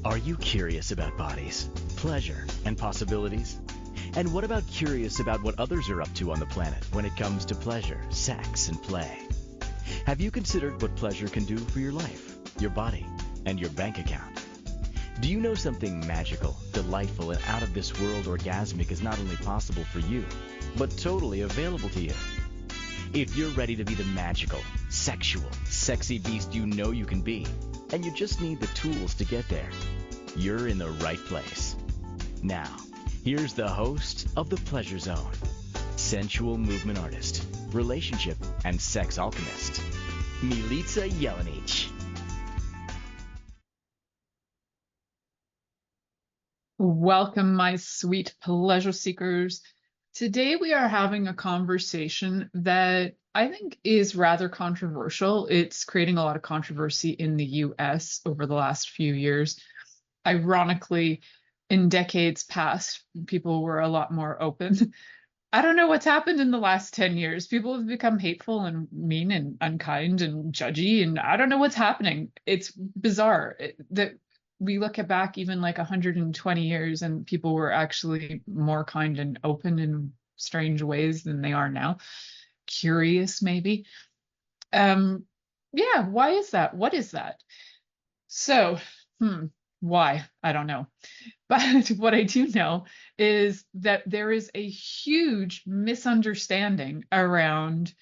Are you curious about bodies, pleasure, and possibilities? And what about curious about what others are up to on the planet when it comes to pleasure, sex, and play? Have you considered what pleasure can do for your life, your body, and your bank account? Do you know something magical, delightful, and out of this world orgasmic is not only possible for you, but totally available to you? If you're ready to be the magical, sexual, sexy beast you know you can be, and you just need the tools to get there, you're in the right place. Now, here's the host of The Pleasure Zone, sensual movement artist, relationship and sex alchemist, Milica Jelenic. Welcome, my sweet pleasure seekers. Today we are having a conversation that I think is rather controversial. It's creating a lot of controversy in the US over the last few years. Ironically, in decades past, people were a lot more open. I don't know what's happened in the last 10 years. People have become hateful and mean and unkind and judgy, and I don't know what's happening. It's bizarre that we look at back even like 120 years and people were actually more kind and open in strange ways than they are now. Curious, maybe. Yeah, why is that? What is that? So, why? I don't know. But what I do know is that there is a huge misunderstanding around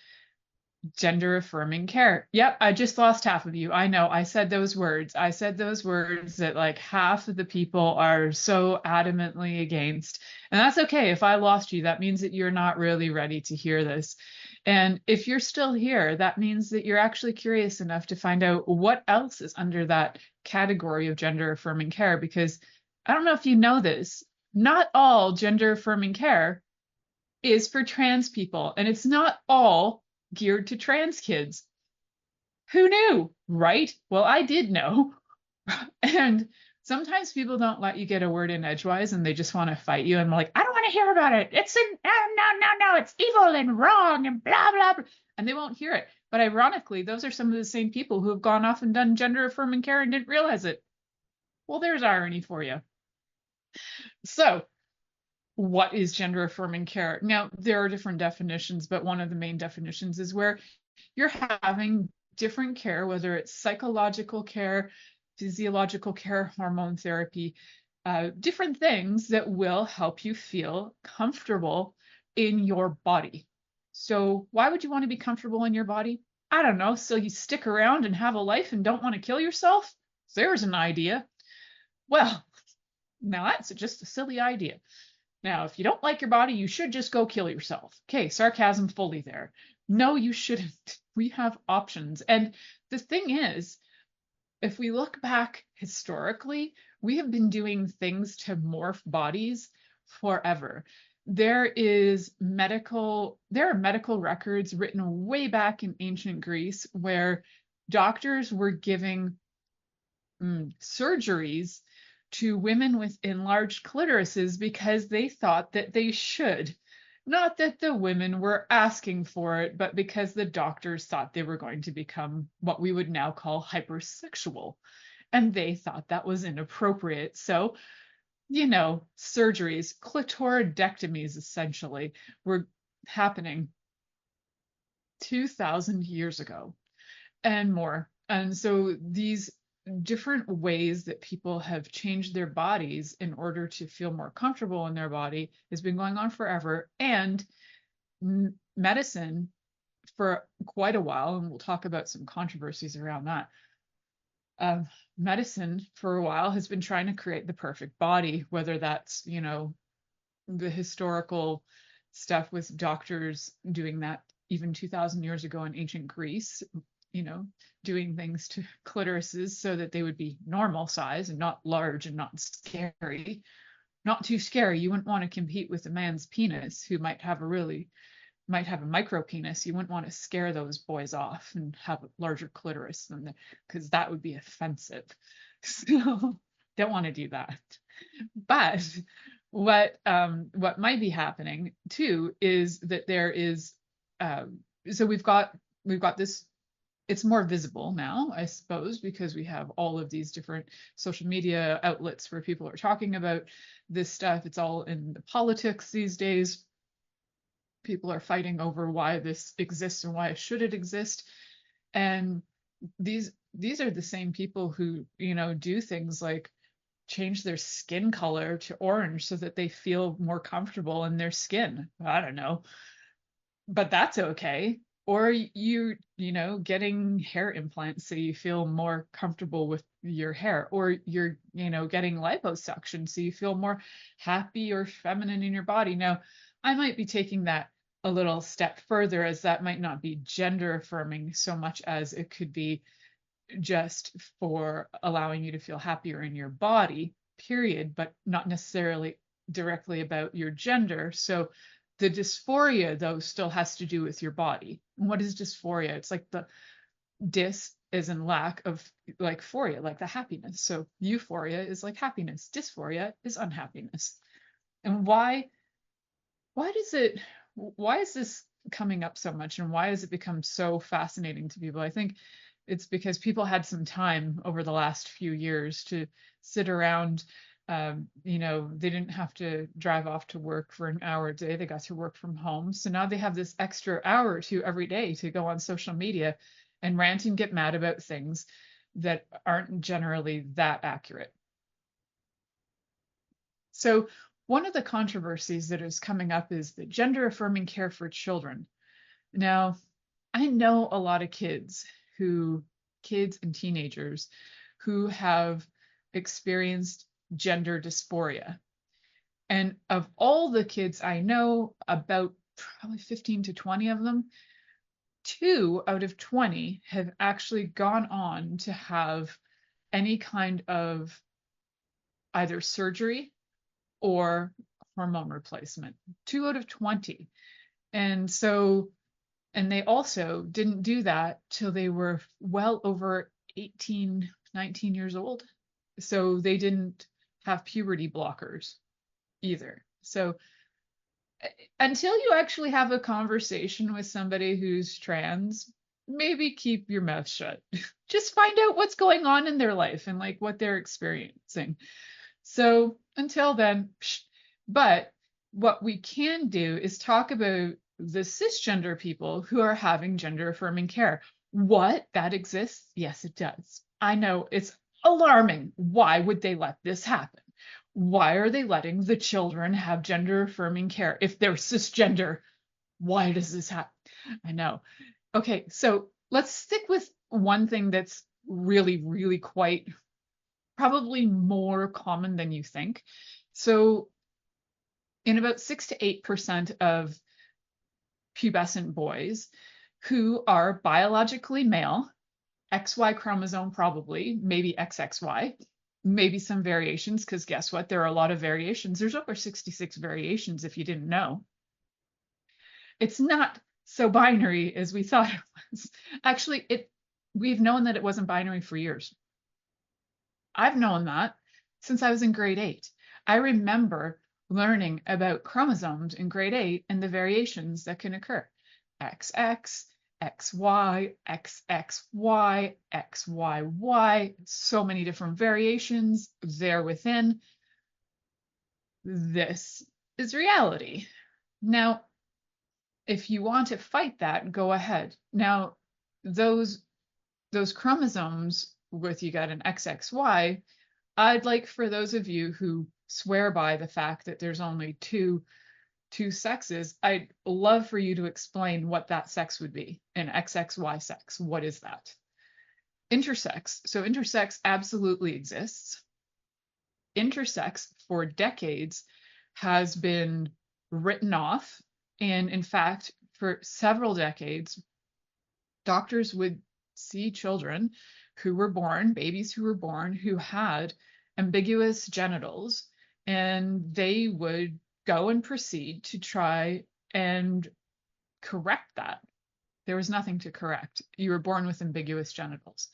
gender affirming care. Yep, I just lost half of you. I know. I said those words. I said those words that like half of the people are so adamantly against. And that's okay. If I lost you, that means that you're not really ready to hear this. And if you're still here, that means that you're actually curious enough to find out what else is under that category of gender affirming care. Because I don't know if you know this, not all gender affirming care is for trans people, and it's not all geared to trans kids. Who knew, right? Well, I did know. And sometimes people don't let you get a word in edgewise and they just want to fight you. And I'm like, I don't want to hear about it. It's no, it's evil and wrong and blah, blah, blah. And they won't hear it. But ironically, those are some of the same people who have gone off and done gender affirming care and didn't realize it. Well, there's irony for you. So, what is gender affirming care? Now, there are different definitions, but one of the main definitions is where you're having different care, whether it's psychological care, physiological care, hormone therapy, different things that will help you feel comfortable in your body. So why would you want to be comfortable in your body? I don't know. So you stick around and have a life and don't want to kill yourself? There's an idea. Well, now that's just a silly idea. Now, if you don't like your body, you should just go kill yourself. Okay, sarcasm fully there. No, you shouldn't. We have options. And the thing is, if we look back historically, we have been doing things to morph bodies forever. There are medical records written way back in ancient Greece where doctors were giving surgeries to women with enlarged clitorises because they thought that they should. Not that the women were asking for it, but because the doctors thought they were going to become what we would now call hypersexual. And they thought that was inappropriate. So, surgeries, clitoridectomies essentially, were happening 2,000 years ago and more. And so these different ways that people have changed their bodies in order to feel more comfortable in their body has been going on forever. And medicine for quite a while, and we'll talk about some controversies around that. Medicine for a while has been trying to create the perfect body, whether that's, the historical stuff with doctors doing that even 2,000 years ago in ancient Greece, doing things to clitorises so that they would be normal size and not large and not scary. Not too scary. You wouldn't want to compete with a man's penis who might have a micro penis. You wouldn't want to scare those boys off and have a larger clitoris than because that would be offensive. So don't want to do that. But what might be happening too is that there is so we've got this It's more visible now, I suppose, because we have all of these different social media outlets where people are talking about this stuff. It's all in the politics these days. People are fighting over why this exists and why should it exist. And these are the same people who, do things like change their skin color to orange so that they feel more comfortable in their skin. I don't know, but that's okay. Or getting hair implants so you feel more comfortable with your hair, or you're, getting liposuction so you feel more happy or feminine in your body. Now, I might be taking that a little step further, as that might not be gender affirming so much as it could be just for allowing you to feel happier in your body, period, but not necessarily directly about your gender. So the dysphoria, though, still has to do with your body. And what is dysphoria? It's like the dys is in lack of, like, phoria, like the happiness. So euphoria is like happiness. Dysphoria is unhappiness. And why is this coming up so much, and why has it become so fascinating to people? I think it's because people had some time over the last few years to sit around. They didn't have to drive off to work for an hour a day. They got to work from home. So now they have this extra hour or two every day to go on social media and rant and get mad about things that aren't generally that accurate. So one of the controversies that is coming up is the gender affirming care for children. Now, I know a lot of kids and teenagers who have experienced gender dysphoria. And of all the kids I know, about probably 15 to 20 of them, 2 out of 20 have actually gone on to have any kind of either surgery or hormone replacement. 2 out of 20. And they also didn't do that till they were well over 18, 19 years old. So they didn't have puberty blockers either. So until you actually have a conversation with somebody who's trans, maybe keep your mouth shut. Just find out what's going on in their life and like what they're experiencing. So until then, but what we can do is talk about the cisgender people who are having gender affirming care. What? That exists? Yes, it does. I know it's alarming. Why would they let this happen? Why are they letting the children have gender affirming care? If they're cisgender, why does this happen? I know. Okay, so let's stick with one thing that's really, really quite probably more common than you think. So in about 6 to 8% of pubescent boys who are biologically male, XY chromosome probably, maybe XXY, maybe some variations, because guess what? There are a lot of variations. There's over 66 variations if you didn't know. It's not so binary as we thought it was. Actually, we've known that it wasn't binary for years. I've known that since I was in grade 8. I remember learning about chromosomes in grade 8 and the variations that can occur. XX, XY, XXY, XYY, so many different variations there within. This is reality. Now, if you want to fight that, go ahead. Now, those chromosomes with you got an XXY, I'd like for those of you who swear by the fact that there's only two sexes, I'd love for you to explain what that sex would be. An XXY sex, what is that? Intersex. So intersex absolutely exists. Intersex for decades has been written off. And in fact, for several decades, doctors would see children who were born, babies who were born, who had ambiguous genitals, and they would go and proceed to try and correct that. There was nothing to correct. You were born with ambiguous genitals.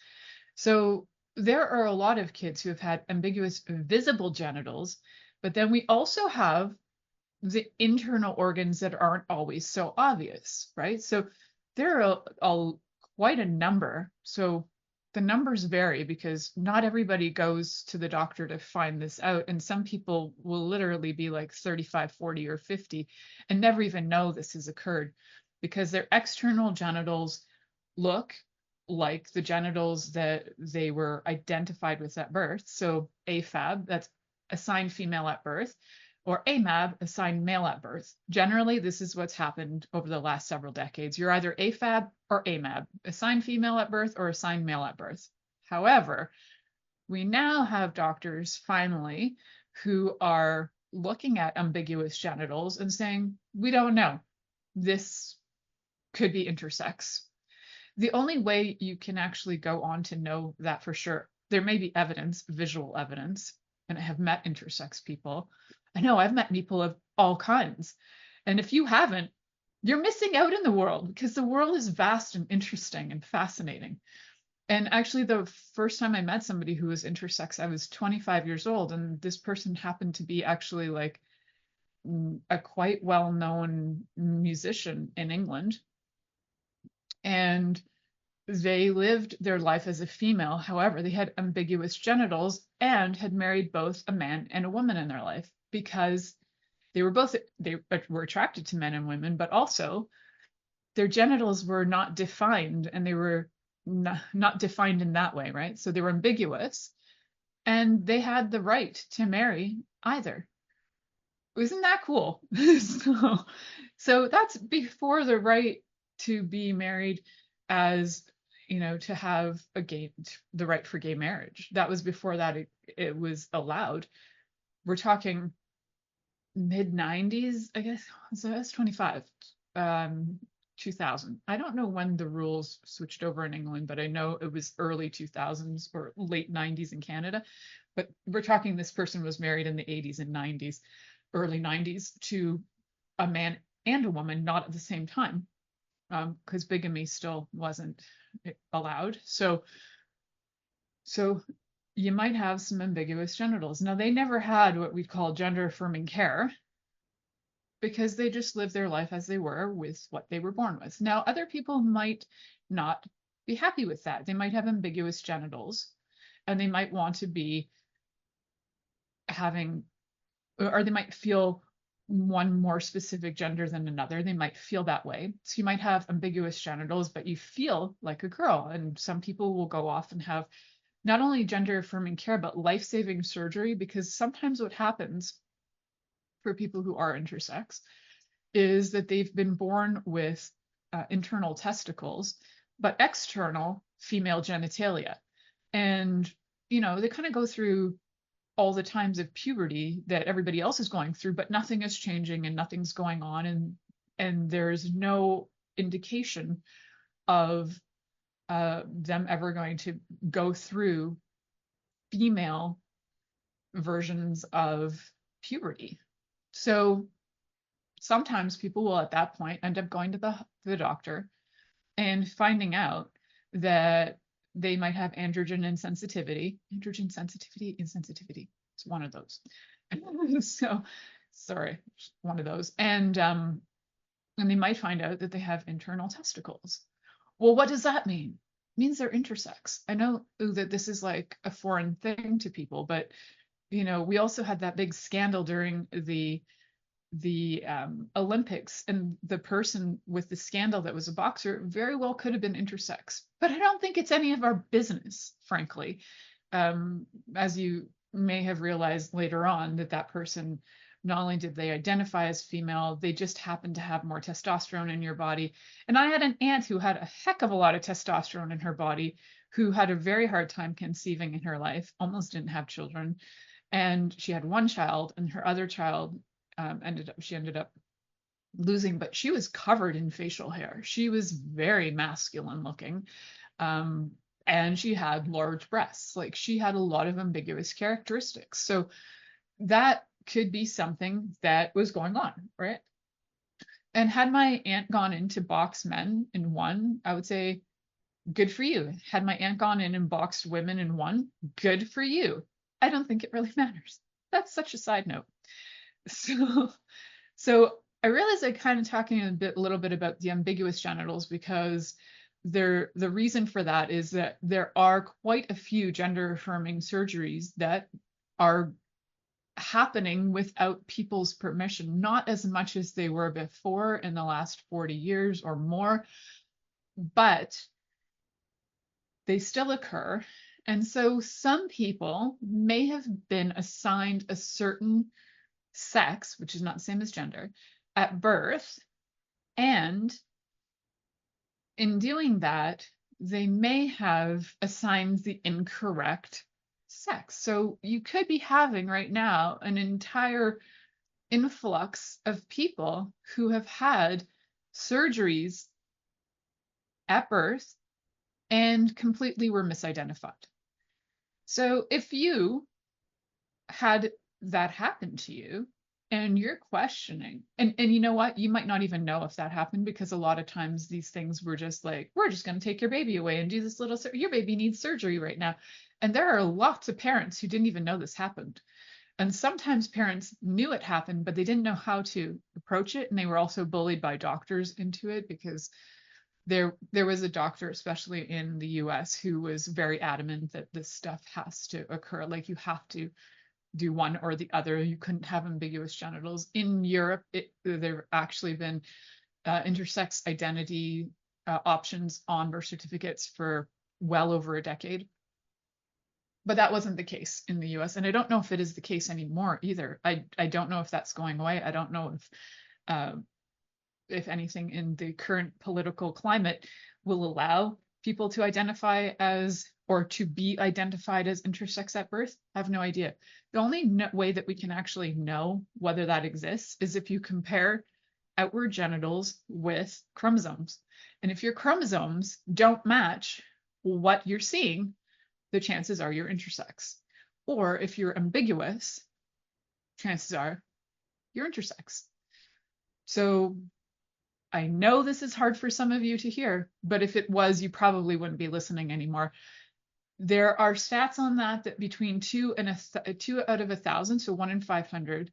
So there are a lot of kids who have had ambiguous visible genitals, but then we also have the internal organs that aren't always so obvious, right? So there are quite a number. So the numbers vary because not everybody goes to the doctor to find this out. And some people will literally be like 35, 40, or 50 and never even know this has occurred because their external genitals look like the genitals that they were identified with at birth. So AFAB, that's assigned female at birth, or AMAB, assigned male at birth. Generally, this is what's happened over the last several decades. You're either AFAB or AMAB, assigned female at birth or assigned male at birth. However, we now have doctors finally who are looking at ambiguous genitals and saying, we don't know. This could be intersex. The only way you can actually go on to know that for sure, there may be evidence, visual evidence, and I have met intersex people. I know I've met people of all kinds. And if you haven't, you're missing out in the world because the world is vast and interesting and fascinating. And actually, the first time I met somebody who was intersex, I was 25 years old, and this person happened to be actually like a quite well-known musician in England. And they lived their life as a female. However, they had ambiguous genitals and had married both a man and a woman in their life because they were attracted to men and women, but also their genitals were not defined, and they were not defined in that way, right? So they were ambiguous and they had the right to marry either. Isn't that cool? So that's before the right to be married as, to have the right for gay marriage. That was before that it was allowed. We're talking mid 90s, I guess. So that's 25, 2000. I don't know when the rules switched over in England, but I know it was early 2000s or late 90s in Canada. But we're talking this person was married in the 80s and 90s, early 90s, to a man and a woman, not at the same time, because bigamy still wasn't allowed. So you might have some ambiguous genitals. Now, they never had what we call gender affirming care because they just lived their life as they were with what they were born with. Now, other people might not be happy with that. They might have ambiguous genitals and they might want to be having, or they might feel one more specific gender than another. They might feel that way. So you might have ambiguous genitals, but you feel like a girl. And some people will go off and have not only gender affirming care, but life-saving surgery, because sometimes what happens for people who are intersex is that they've been born with internal testicles, but external female genitalia. And, they kind of go through all the times of puberty that everybody else is going through, but nothing is changing and nothing's going on. And there's no indication of them ever going to go through female versions of puberty. So sometimes people will at that point end up going to the doctor and finding out that they might have androgen insensitivity. Androgen sensitivity, insensitivity. It's one of those. So, sorry, one of those. And they might find out that they have internal testicles. Well, what does that mean? It means they're intersex. I know that this is like a foreign thing to people, but we also had that big scandal during the Olympics, and the person with the scandal that was a boxer very well could have been intersex, but I don't think it's any of our business, frankly. As you may have realized later on, that person, not only did they identify as female, they just happened to have more testosterone in your body. And I had an aunt who had a heck of a lot of testosterone in her body, who had a very hard time conceiving in her life, almost didn't have children. And she had one child, and her other child she ended up losing, but she was covered in facial hair. She was very masculine looking. And she had large breasts. Like, she had a lot of ambiguous characteristics. So that could be something that was going on, right? And had my aunt gone in to box men and won, I would say, good for you. Had my aunt gone in and boxed women and won, good for you. I don't think it really matters. That's such a side note. So I realized I kind of talking a little bit about the ambiguous genitals because the reason for that is that there are quite a few gender affirming surgeries that are happening without people's permission, not as much as they were before in the last 40 years or more, but they still occur. And so some people may have been assigned a certain sex, which is not the same as gender, at birth. And in doing that, they may have assigned the incorrect sex. So you could be having right now an entire influx of people who have had surgeries at birth and completely were misidentified. So if you had that happen to you and you're questioning, and you know what, you might not even know if that happened, because a lot of times these things were just like, we're just going to take your baby away and do this little, your baby needs surgery right now. And there are lots of parents who didn't even know this happened. And sometimes parents knew it happened, but they didn't know how to approach it. And they were also bullied by doctors into it, because there was a doctor, especially in the US, who was very adamant that this stuff has to occur. Like, you have to do one or the other. You couldn't have ambiguous genitals. In Europe, there have actually been intersex identity options on birth certificates for well over a decade. But that wasn't the case in the US. And I don't know if it is the case anymore either. I don't know if that's going away. I don't know if anything in the current political climate will allow people to identify as, or to be identified as, intersex at birth. I have no idea. The only way that we can actually know whether that exists is if you compare outward genitals with chromosomes. And if your chromosomes don't match what you're seeing, the chances are you're intersex. Or if you're ambiguous, chances are you're intersex. So I know this is hard for some of you to hear, but if it was, you probably wouldn't be listening anymore. There are stats on that between 2 out of 1,000, so 1 in 500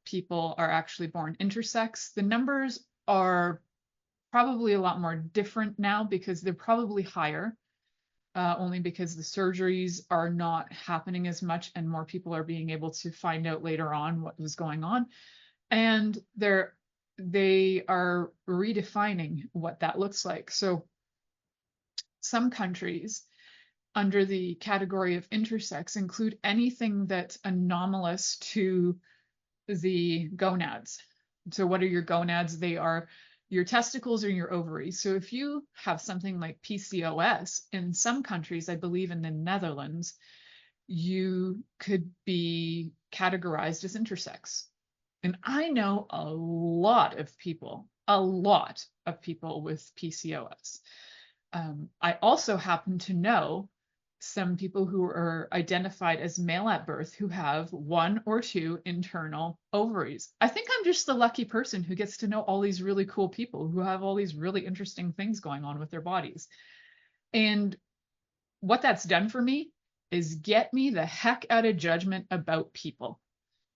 people are actually born intersex. The numbers are probably a lot more different now, because they're probably higher, only because the surgeries are not happening as much and more people are being able to find out later on what was going on. And they are redefining what that looks like. So some countries under the category of intersex include anything that's anomalous to the gonads. So what are your gonads? They are your testicles or your ovaries. So if you have something like PCOS, in some countries, I believe in the Netherlands, you could be categorized as intersex. And I know a lot of people with PCOS. I also happen to know some people who are identified as male at birth who have 1 or 2 internal ovaries. I think I'm just the lucky person who gets to know all these really cool people who have all these really interesting things going on with their bodies. And what that's done for me is get me the heck out of judgment about people.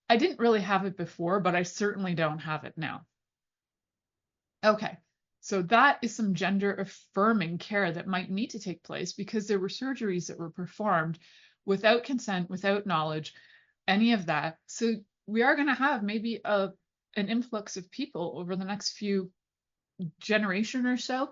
I didn't really have it before, but I certainly don't have it now. Okay, so that is some gender affirming care that might need to take place, because there were surgeries that were performed without consent, without knowledge, any of that. So we are going to have maybe an influx of people over the next few generation or so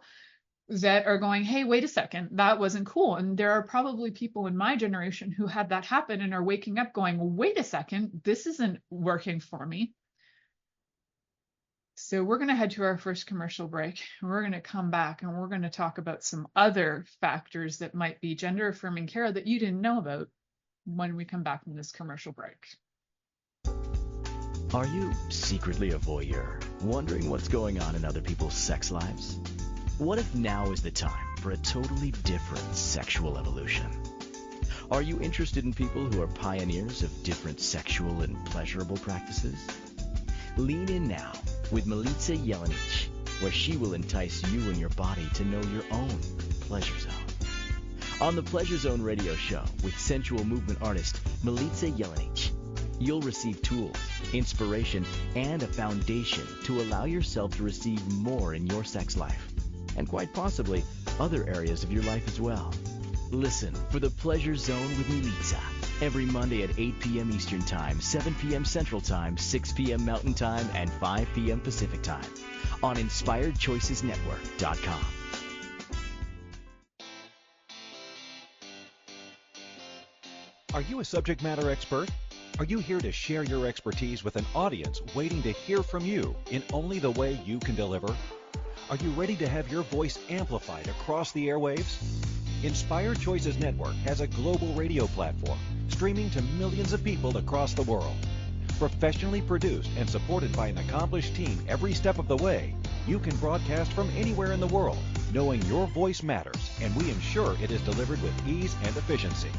that are going, hey, wait a second, that wasn't cool. And there are probably people in my generation who had that happen and are waking up going, wait a second, this isn't working for me. So we're going to head to our first commercial break. We're going to come back and we're going to talk about some other factors that might be gender affirming care that you didn't know about when we come back from this commercial break. Are you secretly a voyeur, wondering what's going on in other people's sex lives? What if now is the time for a totally different sexual evolution? Are you interested in people who are pioneers of different sexual and pleasurable practices? Lean in now with Milica Jelenic, where she will entice you and your body to know your own pleasure zone. On the Pleasure Zone radio show with sensual movement artist Milica Jelenic, you'll receive tools, inspiration, and a foundation to allow yourself to receive more in your sex life. and quite possibly other areas of your life as well. Listen for The Pleasure Zone with Milica every Monday at 8 p.m. Eastern Time, 7 p.m. Central Time, 6 p.m. Mountain Time, and 5 p.m. Pacific Time on InspiredChoicesNetwork.com. Are you a subject matter expert? Are you here to share your expertise with an audience waiting to hear from you in only the way you can deliver? Are you ready to have your voice amplified across the airwaves? Inspired Choices Network has a global radio platform streaming to millions of people across the world. Professionally produced and supported by an accomplished team every step of the way, you can broadcast from anywhere in the world, knowing your voice matters, and we ensure it is delivered with ease and efficiency.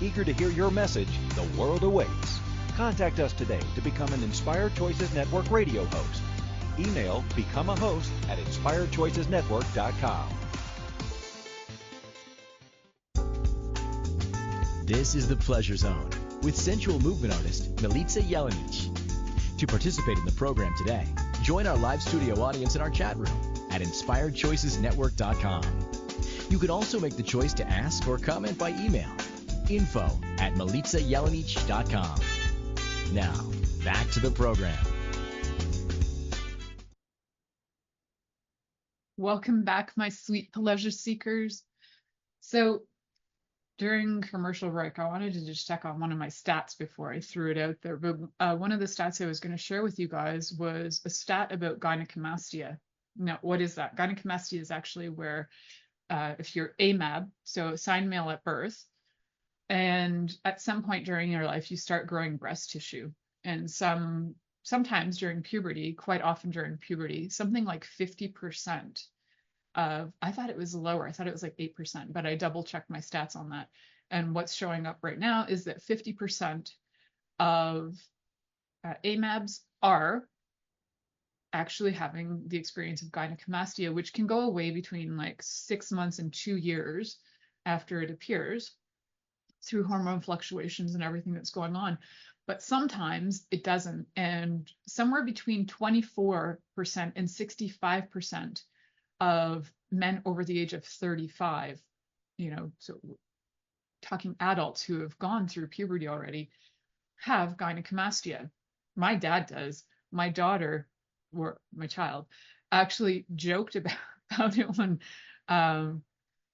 Eager to hear your message, the world awaits. Contact us today to become an Inspired Choices Network radio host. Email become a host at inspiredchoicesnetwork.com. This is The Pleasure Zone with sensual movement artist Milica Jelenic. To participate in the program today, join our live studio audience in our chat room at inspiredchoicesnetwork.com. You can also make the choice to ask or comment by email, info@milicajelenic.com. Now, back to the program. Welcome back, my sweet pleasure seekers. So during commercial break, I wanted to just check on one of my stats before I threw it out there. But one of the stats I was going to share with you guys was a stat about gynecomastia. Now, what is that? Gynecomastia is actually where if you're AMAB, so assigned male at birth, and at some point during your life, you start growing breast tissue. And sometimes during puberty, quite often during puberty, something like 50% of, I thought it was lower, I thought it was like 8%, but I double checked my stats on that. And what's showing up right now is that 50% of AMABs are actually having the experience of gynecomastia, which can go away between like 6 months and 2 years after it appears through hormone fluctuations and everything that's going on. But sometimes it doesn't. And somewhere between 24% and 65% of men over the age of 35, so talking adults who have gone through puberty already, have gynecomastia. My dad does. My daughter, or my child, actually joked about it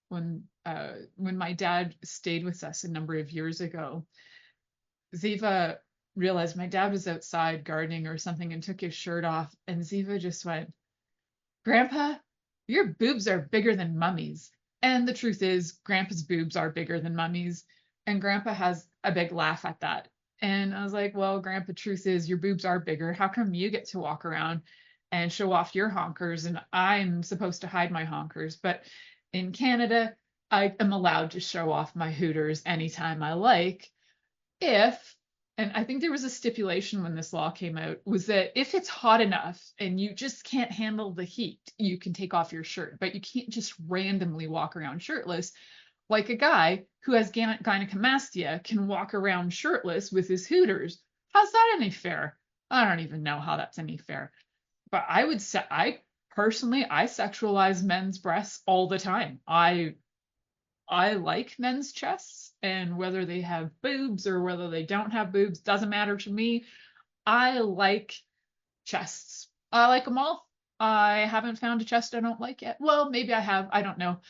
when my dad stayed with us a number of years ago. Ziva realized my dad was outside gardening or something and took his shirt off, and Ziva just went, "Grandpa, your boobs are bigger than Mummy's." And the truth is, Grandpa's boobs are bigger than Mummy's, and Grandpa has a big laugh at that. And I was like, well, Grandpa, truth is, your boobs are bigger. How come you get to walk around and show off your honkers and I'm supposed to hide my honkers? But in Canada, I am allowed to show off my hooters anytime I like. And I think there was a stipulation when this law came out, was that if it's hot enough and you just can't handle the heat, you can take off your shirt, but you can't just randomly walk around shirtless. Like a guy who has gynecomastia can walk around shirtless with his hooters. How's that any fair? I don't even know how that's any fair. But I would say, I sexualize men's breasts all the time. I like men's chests, and whether they have boobs or whether they don't have boobs doesn't matter to me. I like chests. I like them all. I haven't found a chest I don't like yet. Well, maybe I have. I don't know.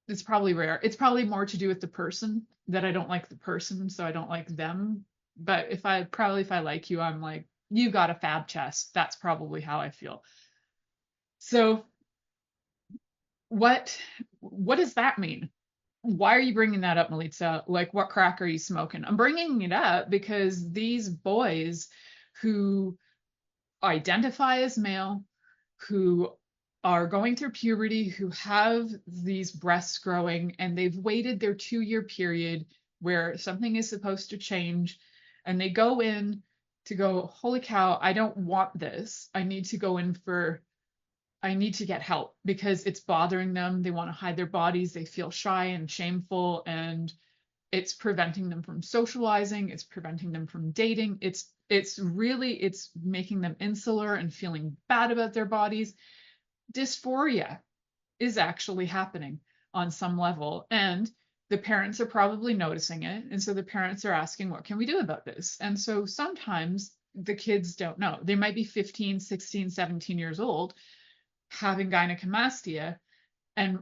It's probably rare. It's probably more to do with the person, that I don't like the person, so I don't like them. But if I like you, I'm like, you got a fab chest. That's probably how I feel. So what does that mean? Why are you bringing that up, Milica? Like, what crack are you smoking? I'm bringing it up because these boys who identify as male, who are going through puberty, who have these breasts growing, and they've waited their 2-year period where something is supposed to change, and they go in to go, holy cow, I don't want this. I need to get help because it's bothering them. They want to hide their bodies. They feel shy and shameful, and it's preventing them from socializing. It's preventing them from dating. It's making them insular and feeling bad about their bodies. dysphoria is actually happening on some level. And the parents are probably noticing it. And so the parents are asking, what can we do about this? And so sometimes the kids don't know. They might be 15, 16, 17 years old having gynecomastia. And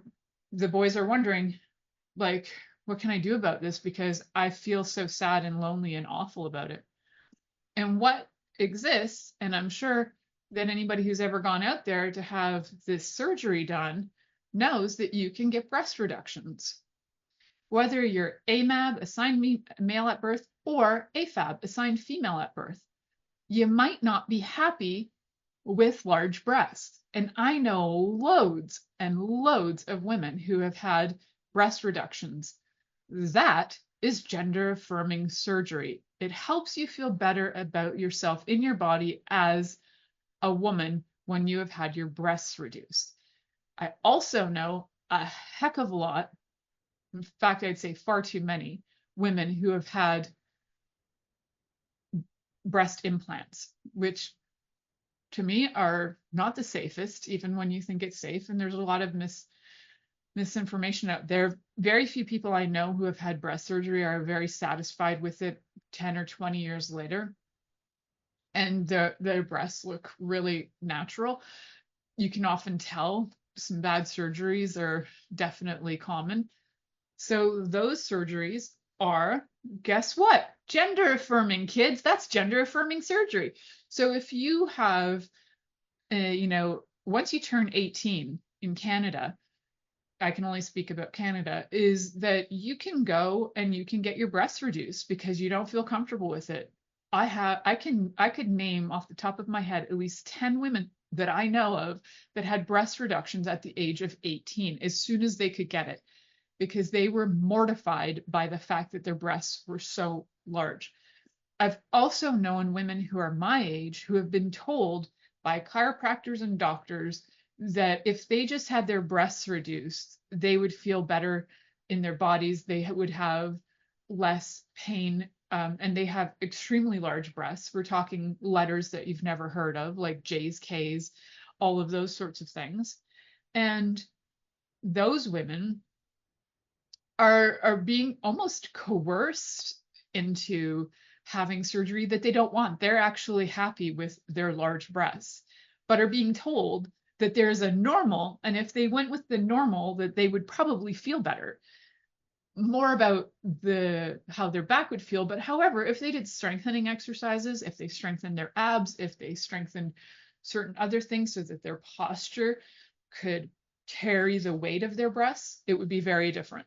the boys are wondering, like, what can I do about this? Because I feel so sad and lonely and awful about it. And what exists, and I'm sure that anybody who's ever gone out there to have this surgery done knows that you can get breast reductions. Whether you're AMAB, assigned male at birth, or AFAB, assigned female at birth, you might not be happy with large breasts. And I know loads and loads of women who have had breast reductions. That is gender affirming surgery. It helps you feel better about yourself in your body as a woman when you have had your breasts reduced. I also know a heck of a lot, in fact, I'd say far too many women who have had breast implants, which to me are not the safest, even when you think it's safe. And there's a lot of misinformation out there. Very few people I know who have had breast surgery are very satisfied with it 10 or 20 years later. And their breasts look really natural. You can often tell some bad surgeries are definitely common. So those surgeries are, guess what? Gender affirming, kids. That's gender affirming surgery. So if you have, once you turn 18 in Canada, I can only speak about Canada, is that you can go and you can get your breasts reduced because you don't feel comfortable with it. I could name off the top of my head at least 10 women that I know of that had breast reductions at the age of 18 as soon as they could get it, because they were mortified by the fact that their breasts were so large. I've also known women who are my age who have been told by chiropractors and doctors that if they just had their breasts reduced, they would feel better in their bodies. They would have less pain, and they have extremely large breasts. We're talking letters that you've never heard of, like J's, K's, all of those sorts of things. And those women are being almost coerced into having surgery that they don't want. They're actually happy with their large breasts, but are being told that there's a normal, and if they went with the normal, that they would probably feel better. More about how their back would feel, but however, if they did strengthening exercises, if they strengthened their abs, if they strengthened certain other things so that their posture could carry the weight of their breasts, it would be very different.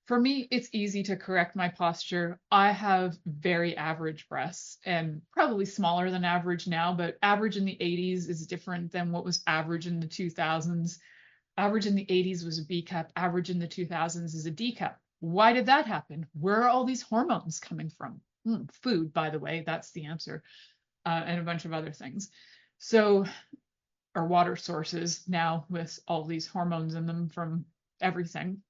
For me, it's easy to correct my posture. I have very average breasts and probably smaller than average now, but average in the 80s is different than what was average in the 2000s. Average in the 80s was a B cup, average in the 2000s is a D cup. Why did that happen? Where are all these hormones coming from? Food, by the way, that's the answer, and a bunch of other things. So, our water sources now with all these hormones in them from everything.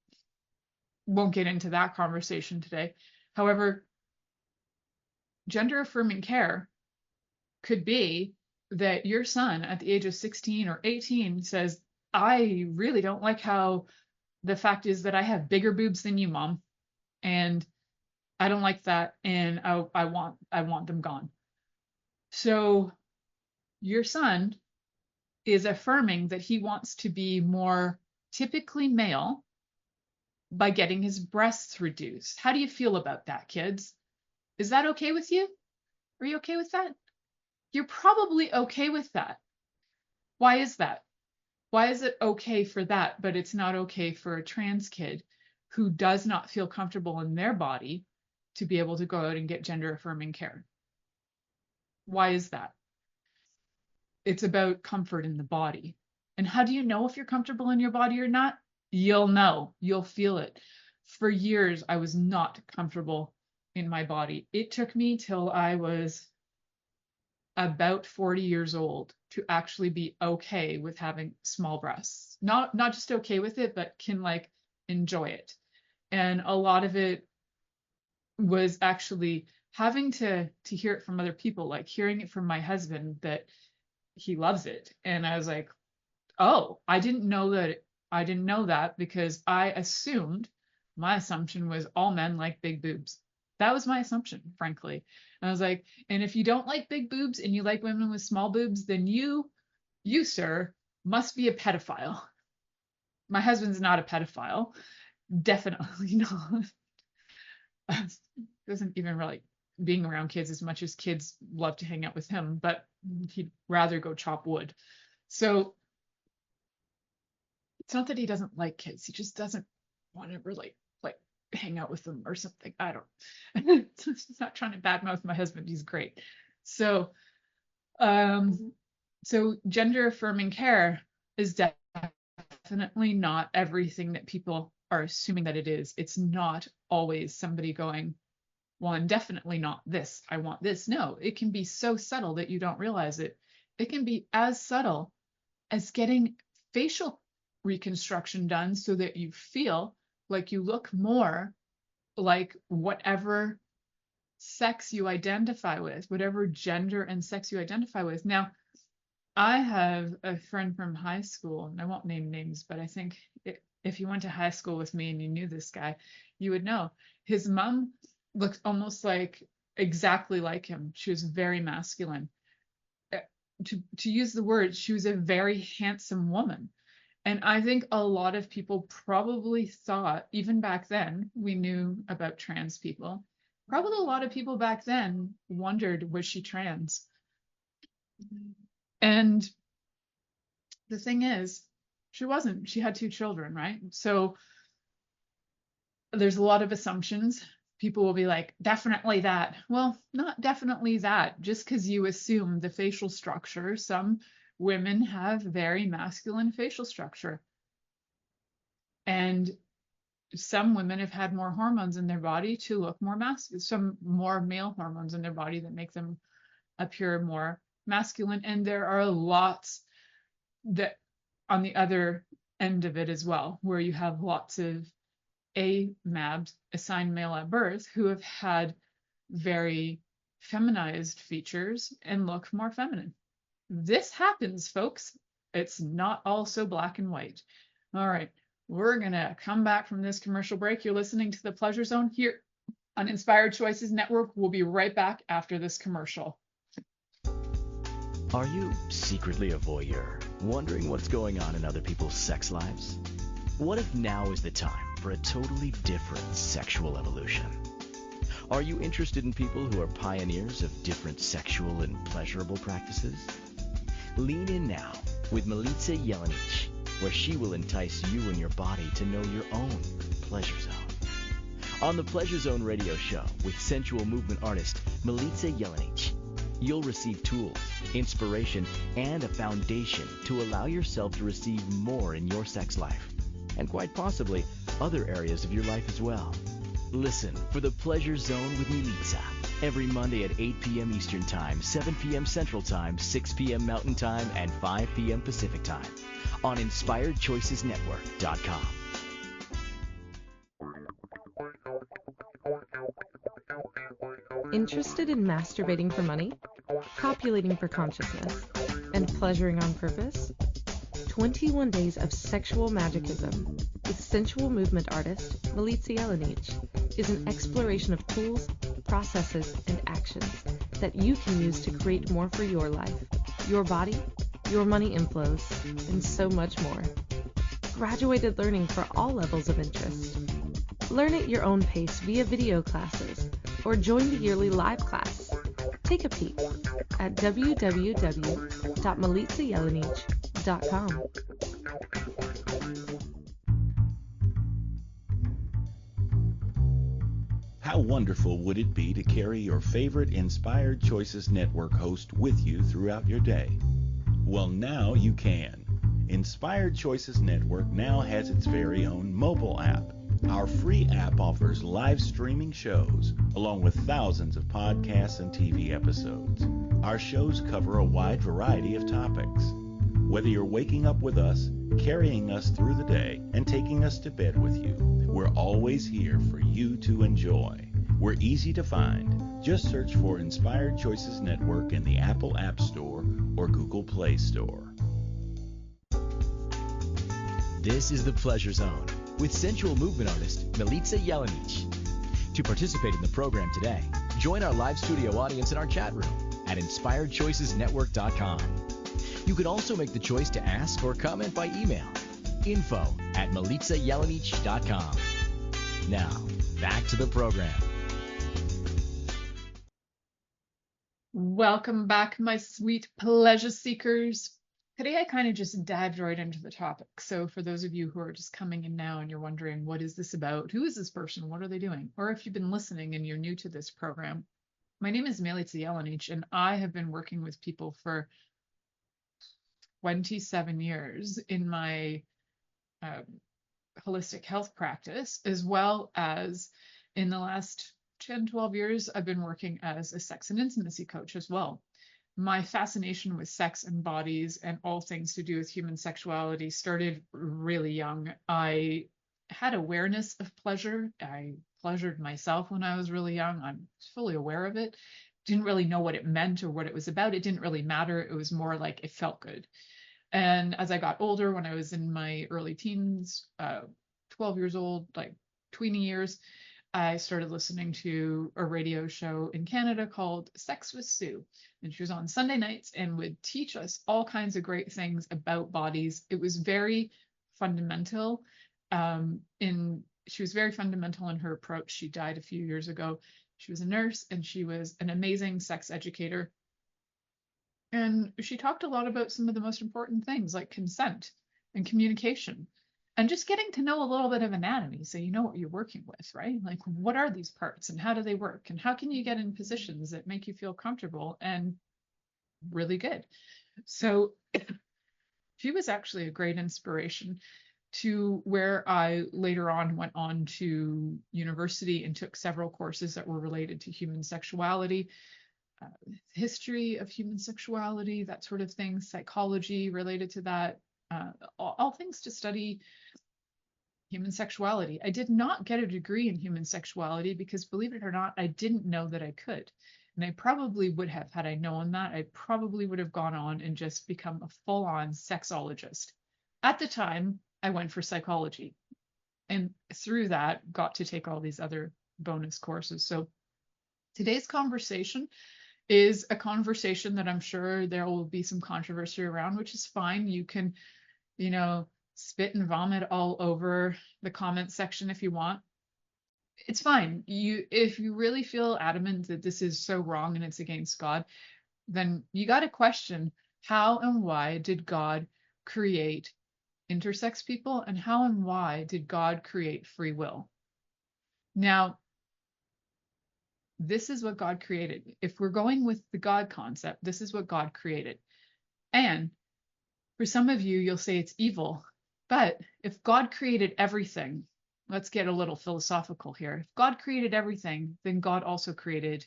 Won't get into that conversation today. However, gender affirming care could be that your son at the age of 16 or 18 says, I really don't like how the fact is that I have bigger boobs than you, Mom, and I don't like that, and I want them gone. So your son is affirming that he wants to be more typically male by getting his breasts reduced. How do you feel about that, kids? Is that okay with you? Are you okay with that? You're probably okay with that. Why is that? Why is it okay for that, but it's not okay for a trans kid who does not feel comfortable in their body to be able to go out and get gender affirming care? Why is that? It's about comfort in the body. And how do you know if you're comfortable in your body or not? You'll know, you'll feel it. For years, I was not comfortable in my body. It took me till I was about 40 years old to actually be okay with having small breasts. Not just okay with it, but can like enjoy it. And a lot of it was actually having to hear it from other people, like hearing it from my husband that he loves it. And I was like, oh, I didn't know that. I didn't know that because my assumption was all men like big boobs. That was my assumption, frankly. And I was like, and if you don't like big boobs and you like women with small boobs, then you, sir, must be a pedophile. My husband's not a pedophile. Definitely not. Doesn't even really being around kids as much as kids love to hang out with him, but he'd rather go chop wood. So it's not that he doesn't like kids. He just doesn't want to really like hang out with them or something. I don't. It's not trying to badmouth my husband. He's great. So, so gender affirming care is definitely not everything that people are assuming that it is. It's not always somebody going, well, I'm definitely not this. I want this. No, it can be so subtle that you don't realize it. It can be as subtle as getting facial reconstruction done so that you feel like you look more like whatever sex you identify with, whatever gender and sex you identify with. Now, I have a friend from high school, and I won't name names, but I think if you went to high school with me and you knew this guy, you would know. His mom looked almost like exactly like him. She was very masculine. To use the word, she was a very handsome woman. And I think a lot of people probably thought, even back then, we knew about trans people. Probably a lot of people back then wondered, was she trans? And the thing is, she wasn't. She had 2 children, right? So there's a lot of assumptions. People will be like, definitely that. Well, not definitely that. Just because you assume the facial structure, some women have very masculine facial structure. And some women have had more hormones in their body to look more masculine, some more male hormones in their body that make them appear more masculine. And there are lots that on the other end of it as well, where you have lots of AMABs, assigned male at birth, who have had very feminized features and look more feminine. This happens, folks. It's not all so black and white. All right, we're gonna come back from this commercial break. You're listening to the Pleasure Zone here on Inspired Choices Network. We'll be right back after this commercial. Are you secretly a voyeur, wondering what's going on in other people's sex lives? What if now is the time for a totally different sexual evolution? Are you interested in people who are pioneers of different sexual and pleasurable practices? Lean in now with Milica Jelenic, where she will entice you and your body to know your own pleasure zone. On the Pleasure Zone radio show with sensual movement artist Milica Jelenic, you'll receive tools, inspiration, and a foundation to allow yourself to receive more in your sex life, and quite possibly other areas of your life as well. Listen for the Pleasure Zone with Milica every Monday at 8 p.m. Eastern Time, 7 p.m. Central Time, 6 p.m. Mountain Time, and 5 p.m. Pacific Time on InspiredChoicesNetwork.com. Interested in masturbating for money, copulating for consciousness, and pleasuring on purpose? 21 Days of Sexual Magicism with sensual movement artist Milica Jelenic is an exploration of tools, processes, and actions that you can use to create more for your life, your body, your money inflows, and so much more. Graduated learning for all levels of interest. Learn at your own pace via video classes or join the yearly live class. Take a peek at www.milicajelenic.com. How wonderful would it be to carry your favorite Inspired Choices Network host with you throughout your day? Well, now you can. Inspired Choices Network now has its very own mobile app. Our free app offers live streaming shows, along with thousands of podcasts and TV episodes. Our shows cover a wide variety of topics. Whether you're waking up with us, carrying us through the day, and taking us to bed with you, we're always here for you to enjoy. We're easy to find. Just search for Inspired Choices Network in the Apple App Store or Google Play Store. This is the Pleasure Zone with sensual movement artist Milica Jelenic. To participate in the program today, join our live studio audience in our chat room at inspiredchoicesnetwork.com. You can also make the choice to ask or comment by email, info@milicajelenic.com. Now, back to the program. Welcome back, my sweet pleasure seekers. Today, I kind of just dived right into the topic. So for those of you who are just coming in now and you're wondering, what is this about? Who is this person? What are they doing? Or if you've been listening and you're new to this program, my name is Milica Jelenic, and I have been working with people for 27 years in my holistic health practice, as well as in the last 10, 12 years, I've been working as a sex and intimacy coach as well. My fascination with sex and bodies and all things to do with human sexuality started really young. I had awareness of pleasure. I pleasured myself when I was really young. I'm fully aware of it. Didn't really know what it meant or what it was about. It didn't really matter. It was more like it felt good. And as I got older, when I was in my early teens, 12 years old, like tweeny years, I started listening to a radio show in Canada called Sex with Sue. And she was on Sunday nights and would teach us all kinds of great things about bodies. It was very fundamental. She was very fundamental in her approach. She died a few years ago. She was a nurse and she was an amazing sex educator. And she talked a lot about some of the most important things like consent and communication. And just getting to know a little bit of anatomy so you know what you're working with, right? Like, what are these parts and how do they work? And how can you get in positions that make you feel comfortable and really good? So she was actually a great inspiration to where I later on went on to university and took several courses that were related to human sexuality, history of human sexuality, that sort of thing, psychology related to that, all things to study human sexuality. I did not get a degree in human sexuality because, believe it or not, I didn't know that I could. And I probably would have, had I known that, I probably would have gone on and just become a full-on sexologist. At the time, I went for psychology, and through that, got to take all these other bonus courses. So today's conversation is a conversation that I'm sure there will be some controversy around, which is fine. You can, spit and vomit all over the comment section if you want. It's fine. If you really feel adamant that this is so wrong and it's against God, then you got to question how and why did God create intersex people, and how and why did God create free will? Now, this is what God created. If we're going with the God concept, this is what God created. And for some of you, you'll say it's evil. But if God created everything, let's get a little philosophical here. If God created everything, then God also created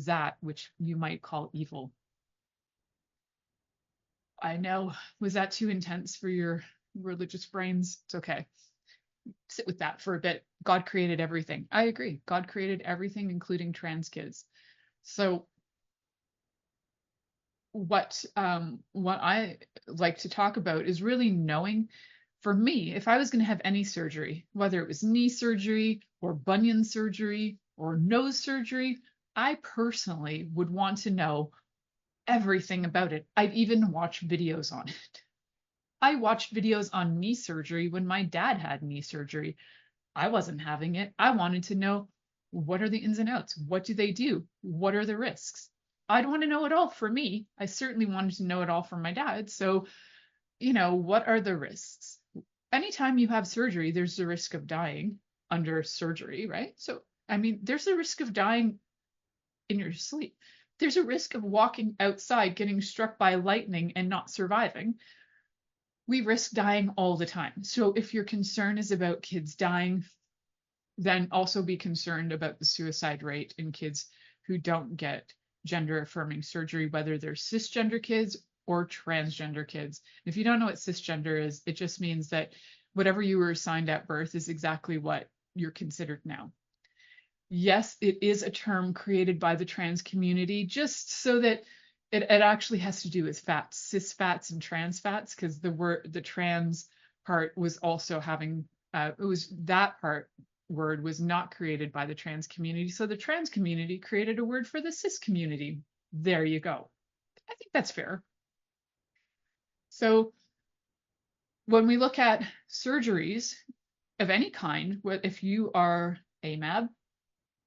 that which you might call evil. I know, was that too intense for your religious brains? It's okay. Sit with that for a bit. God created everything. I agree. God created everything, including trans kids. So what I like to talk about is really knowing, for me, if I was going to have any surgery, whether it was knee surgery or bunion surgery or nose surgery, I personally would want to know everything about it. I'd even watch videos on it. I watched videos on knee surgery when my dad had knee surgery. I wasn't having it. I wanted to know, what are the ins and outs? What do they do? What are the risks? I'd want to know it all for me. I certainly wanted to know it all for my dad. So, what are the risks? Anytime you have surgery, there's the risk of dying under surgery, right? So, there's a risk of dying in your sleep. There's a risk of walking outside, getting struck by lightning and not surviving. We risk dying all the time. So if your concern is about kids dying, then also be concerned about the suicide rate in kids who don't get gender affirming surgery, whether they're cisgender kids or transgender kids. If you don't know what cisgender is, it just means that whatever you were assigned at birth is exactly what you're considered now. Yes, it is a term created by the trans community just so that it actually has to do with fats, cis fats and trans fats, because the trans part was also having, that word was not created by the trans community. So the trans community created a word for the cis community. There you go. I think that's fair. So when we look at surgeries of any kind, if you are AMAB,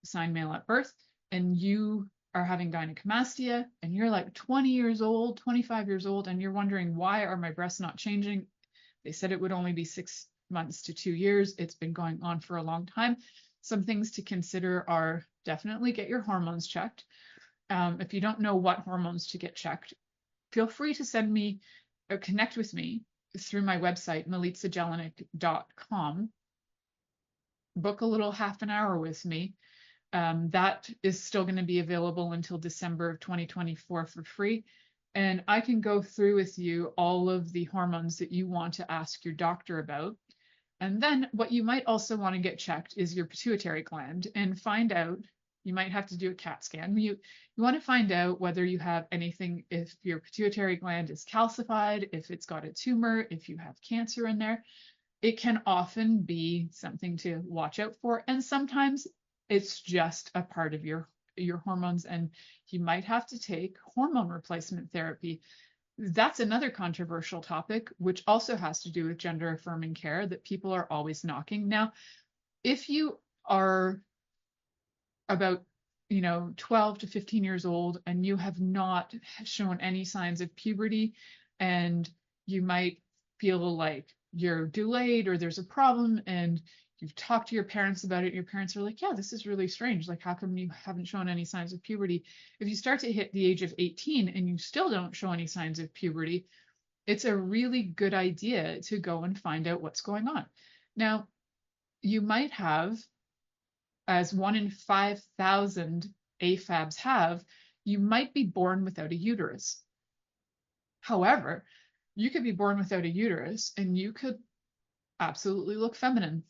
assigned male at birth, and you are having gynecomastia and you're like 20 years old, 25 years old, and you're wondering, why are my breasts not changing? They said it would only be 6 months to 2 years. It's been going on for a long time. Some things to consider are definitely get your hormones checked. If you don't know what hormones to get checked, feel free to send me or connect with me through my website, milicajelenic.com. Book a little half an hour with me. That is still going to be available until December of 2024 for free. And I can go through with you all of the hormones that you want to ask your doctor about. And then what you might also want to get checked is your pituitary gland and find out, you might have to do a CAT scan. You want to find out whether you have anything, if your pituitary gland is calcified, if it's got a tumor, if you have cancer in there. It can often be something to watch out for. And sometimes it's just a part of your hormones, and you might have to take hormone replacement therapy. That's another controversial topic, which also has to do with gender affirming care that people are always knocking. Now, if you are about 12 to 15 years old and you have not shown any signs of puberty, and you might feel like you're delayed or there's a problem, and you've talked to your parents about it, your parents are like, yeah, this is really strange. Like, how come you haven't shown any signs of puberty? If you start to hit the age of 18 and you still don't show any signs of puberty, it's a really good idea to go and find out what's going on. Now, you might have, as 1 in 5,000 AFABs have, you might be born without a uterus. However, you could be born without a uterus and you could absolutely look feminine.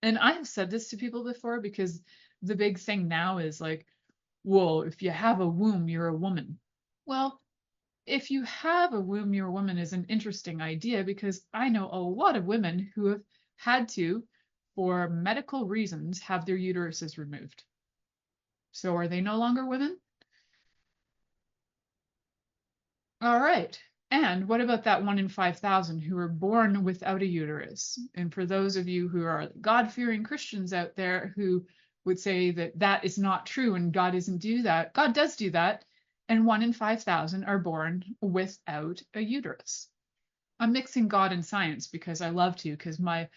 And I have said this to people before, because the big thing now is like, well, if you have a womb, you're a woman. Well, if you have a womb, you're a woman is an interesting idea, because I know a lot of women who have had to, for medical reasons, have their uteruses removed. So are they no longer women? All right. And what about that 1 in 5,000 who are born without a uterus? And for those of you who are God-fearing Christians out there who would say that that is not true and God doesn't do that, God does do that. And 1 in 5,000 are born without a uterus. I'm mixing God and science because I love to, because my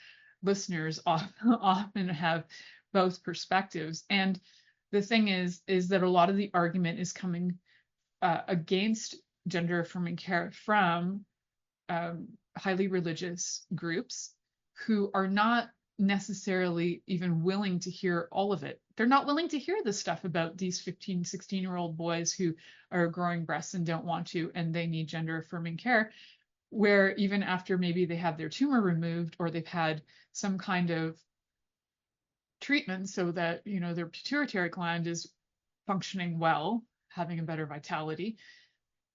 listeners often have both perspectives. And the thing is that a lot of the argument is coming against gender affirming care from highly religious groups who are not necessarily even willing to hear all of it. They're not willing to hear the stuff about these 15, 16-year-old boys who are growing breasts and don't want to, and they need gender affirming care, where even after maybe they have their tumor removed or they've had some kind of treatment so that, their pituitary gland is functioning well, having a better vitality,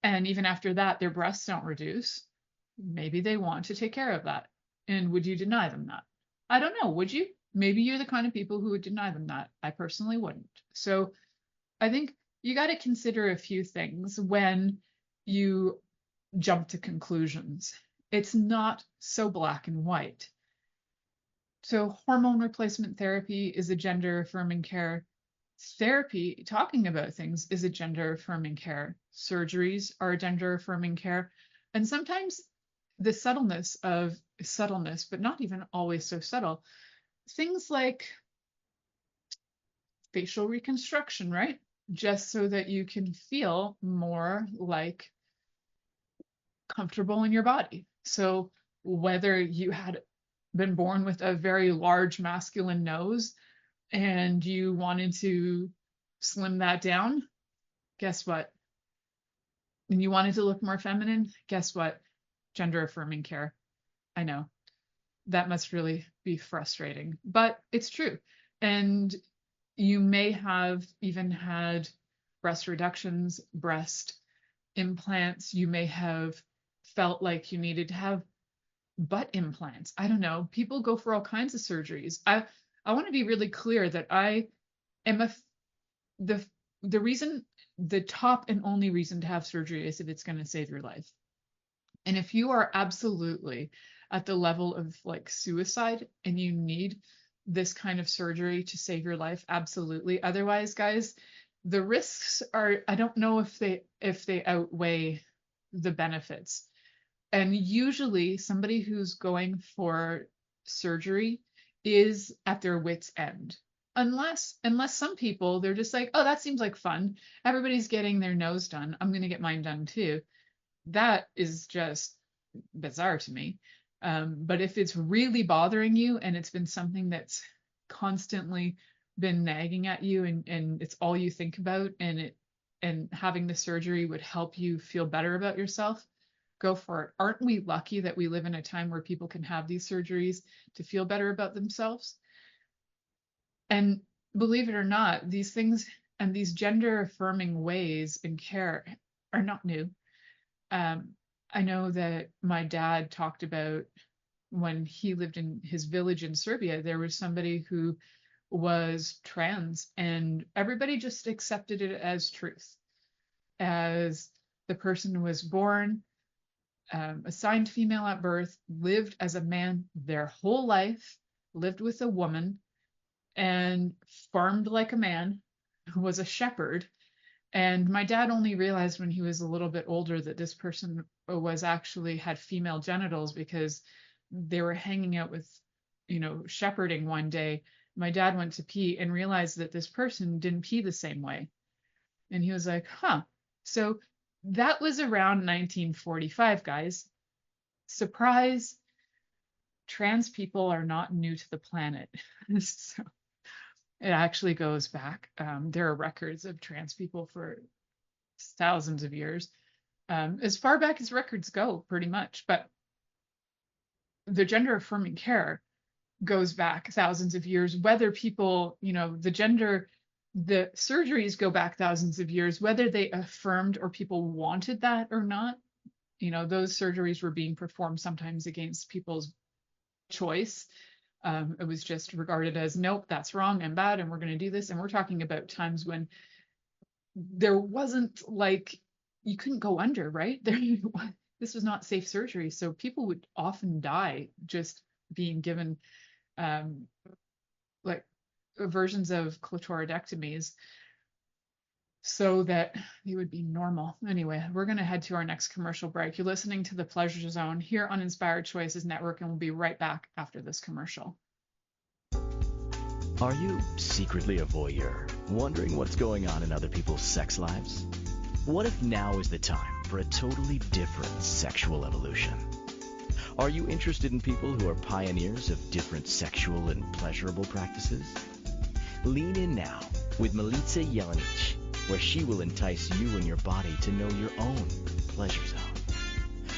and even after that, their breasts don't reduce, maybe they want to take care of that. And would you deny them that? I don't know. Would you? Maybe you're the kind of people who would deny them that. I personally wouldn't. So I think you got to consider a few things when you jump to conclusions. It's not so black and white. So hormone replacement therapy is a gender affirming care. Therapy, talking about things, is a gender affirming care. Surgeries are gender affirming care. And sometimes the subtleness, but not even always so subtle, things like facial reconstruction, right? Just so that you can feel more like comfortable in your body. So whether you had been born with a very large masculine nose and you wanted to slim that down, guess what? And you wanted to look more feminine, guess what? Gender affirming care. I know that must really be frustrating, but it's true. And you may have even had breast reductions, breast implants. You may have felt like you needed to have butt implants. I don't know. People go for all kinds of surgeries. I want to be really clear that I am the the reason, the top and only reason to have surgery is if it's going to save your life. And if you are absolutely at the level of like suicide and you need this kind of surgery to save your life, absolutely. Otherwise, guys, the risks are, I don't know if they outweigh the benefits. And usually somebody who's going for surgery is at their wit's end. Unless some people, they're just like, oh, that seems like fun. Everybody's getting their nose done. I'm going to get mine done too. That is just bizarre to me. But if it's really bothering you and it's been something that's constantly been nagging at you, and it's all you think about, and having the surgery would help you feel better about yourself, go for it. Aren't we lucky that we live in a time where people can have these surgeries to feel better about themselves? And believe it or not, these things and these gender affirming ways in care are not new. I know that my dad talked about when he lived in his village in Serbia, there was somebody who was trans, and everybody just accepted it as truth, as the person was born, assigned female at birth, lived as a man their whole life, lived with a woman, and farmed like a man, was a shepherd. And my dad only realized when he was a little bit older that this person was actually had female genitals because they were hanging out with, shepherding one day. My dad went to pee and realized that this person didn't pee the same way. And he was like, huh. So that was around 1945, guys. Surprise, trans people are not new to the planet. So it actually goes back. There are records of trans people for thousands of years, as far back as records go, pretty much. But the gender affirming care goes back thousands of years, whether people, the surgeries go back thousands of years, whether they affirmed or people wanted that or not. Those surgeries were being performed sometimes against people's choice. It was just regarded as, nope, that's wrong and bad, and we're going to do this. And we're talking about times when there wasn't, like, you couldn't go under, right? This was not safe surgery. So people would often die just being given like versions of clitoridectomies so that they would be normal. Anyway, we're going to head to our next commercial break. You're listening to the Pleasure Zone here on Inspired Choices Network, and we'll be right back after this commercial. Are you secretly a voyeur, wondering what's going on in other people's sex lives? What if now is the time for a totally different sexual evolution? Are you interested in people who are pioneers of different sexual and pleasurable practices? Lean in now with Milica Jelenic, where she will entice you and your body to know your own pleasure zone.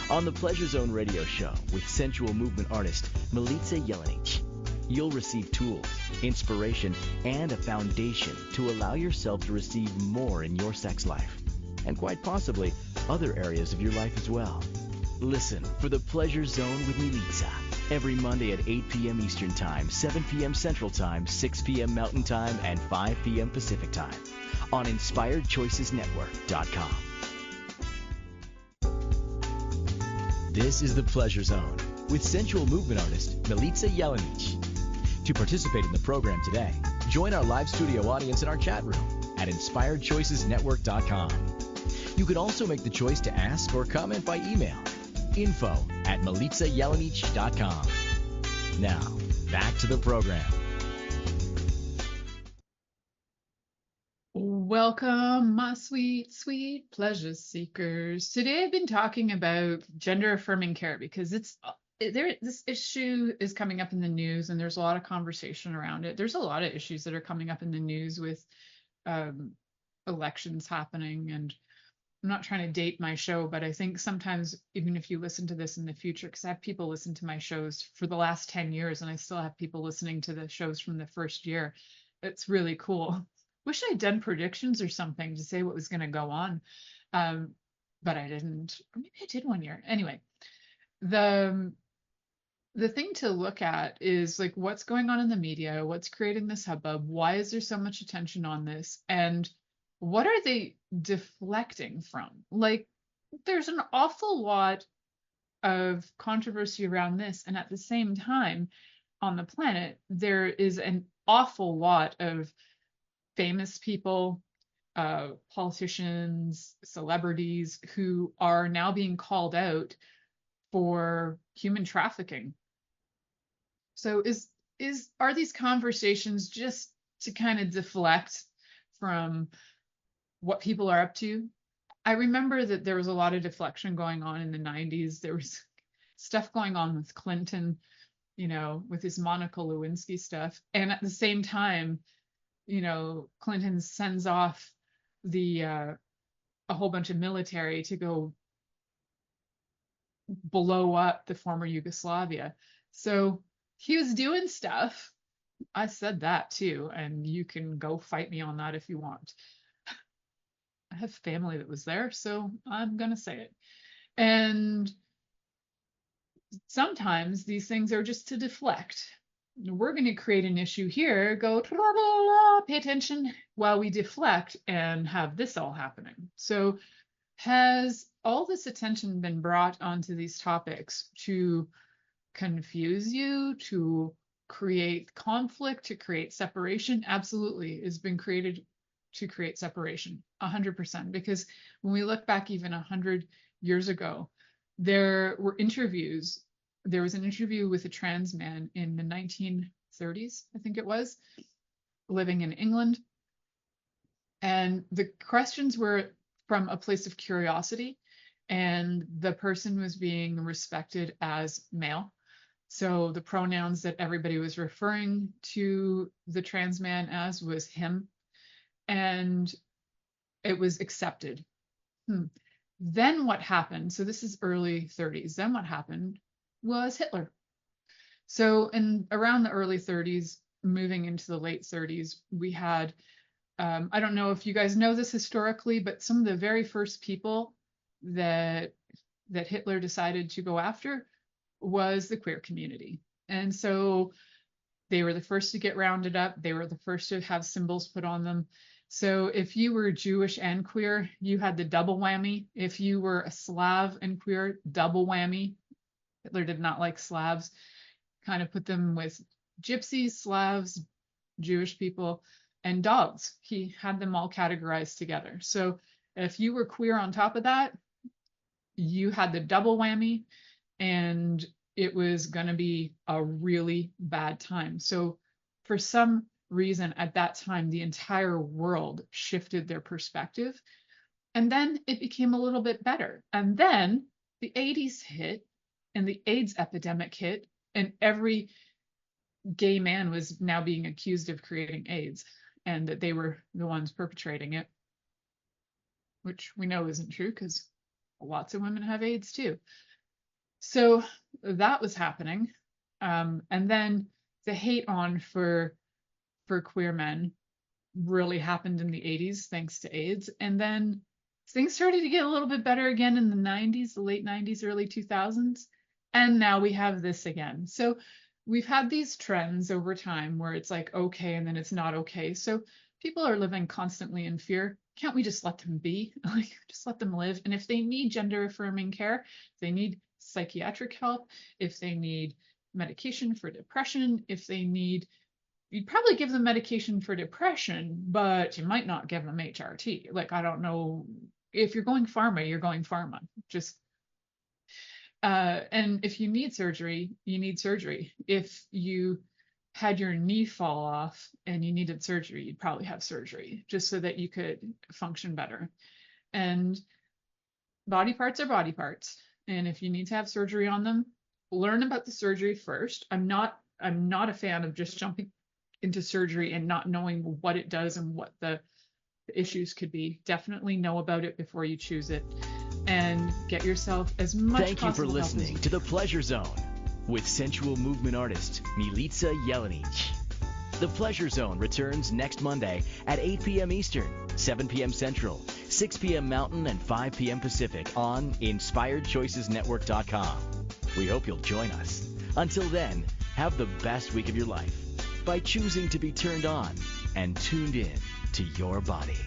On the Pleasure Zone radio show with sensual movement artist Milica Jelenic, you'll receive tools, inspiration, and a foundation to allow yourself to receive more in your sex life, and quite possibly other areas of your life as well. Listen for the Pleasure Zone with Milica every Monday at 8 p.m. Eastern Time, 7 p.m. Central Time, 6 p.m. Mountain Time, and 5 p.m. Pacific Time on InspiredChoicesNetwork.com. This is the Pleasure Zone with sensual movement artist Milica Jelenic. To participate in the program today, join our live studio audience in our chat room at InspiredChoicesNetwork.com. You can also make the choice to ask or comment by email, info@MilicaJelenic.com. Now, back to the program. Welcome, my sweet, sweet pleasure seekers. Today I've been talking about gender affirming care because this issue is coming up in the news, and there's a lot of conversation around it. There's a lot of issues that are coming up in the news with elections happening, and I'm not trying to date my show, but I think sometimes even if you listen to this in the future, because I have people listen to my shows for the last 10 years and I still have people listening to the shows from the first year. It's really cool. Wish I'd done predictions or something to say what was going to go on, but I didn't. Or maybe I did one year. Anyway, the the thing to look at is like what's going on in the media, what's creating this hubbub, why is there so much attention on this, and what are they deflecting from? Like, there's an awful lot of controversy around this, and at the same time, on the planet, there is an awful lot of famous people, politicians, celebrities who are now being called out for human trafficking. So are these conversations just to kind of deflect from what people are up to? I remember that there was a lot of deflection going on in the 90s. There was stuff going on with Clinton, with his Monica Lewinsky stuff. And at the same time, Clinton sends off a whole bunch of military to go blow up the former Yugoslavia. So he was doing stuff. I said that too, and you can go fight me on that if you want. I have family that was there, so I'm going to say it. And sometimes these things are just to deflect. We're going to create an issue here, go, pay attention while we deflect and have this all happening. So has all this attention been brought onto these topics to confuse you, to create conflict, to create separation? Absolutely. It's been created to create separation, 100%. Because when we look back even 100 years ago, there were interviews. There was an interview with a trans man in the 1930s, I think it was, living in England. And the questions were from a place of curiosity, and the person was being respected as male. So the pronouns that everybody was referring to the trans man as was him, and it was accepted. Then what happened? So this is early 30s. Then what happened was Hitler. So around the early 30s, moving into the late 30s, we had, I don't know if you guys know this historically, but some of the very first people that Hitler decided to go after was the queer community. And so they were the first to get rounded up. They were the first to have symbols put on them. So if you were Jewish and queer, you had the double whammy. If you were a Slav and queer, double whammy. Hitler did not like Slavs, kind of put them with gypsies, Slavs, Jewish people, and dogs. He had them all categorized together. So if you were queer on top of that, you had the double whammy, and it was going to be a really bad time. So for some reason at that time, the entire world shifted their perspective, and then it became a little bit better. And then the 80s hit, and the AIDS epidemic hit, and every gay man was now being accused of creating AIDS, and that they were the ones perpetrating it, which we know isn't true because lots of women have AIDS too. So that was happening. And then the hate on for queer men really happened in the 80s thanks to AIDS. And then things started to get a little bit better again in the 90s, the late 90s, early 2000s. And now we have this again. So we've had these trends over time where it's like, okay, and then it's not okay. So people are living constantly in fear. Can't we just let them be? Like, just let them live. And if they need gender affirming care, if they need psychiatric help, if they need medication for depression, you'd probably give them medication for depression, but you might not give them HRT. Like, I don't know, if you're going pharma, you're going pharma. Just and if you need surgery, you need surgery. If you had your knee fall off and you needed surgery, you'd probably have surgery just so that you could function better. And body parts are body parts. And if you need to have surgery on them, learn about the surgery first. I'm not a fan of just jumping into surgery and not knowing what it does and what the issues could be. Definitely know about it before you choose it, and get yourself as much Thank you for listening to The Pleasure Zone with sensual movement artist Milica Jelenic. The Pleasure Zone returns next Monday at 8 p.m. Eastern, 7 p.m. Central, 6 p.m. Mountain, and 5 p.m. Pacific on InspiredChoicesNetwork.com. We hope you'll join us. Until then, have the best week of your life by choosing to be turned on and tuned in to your body.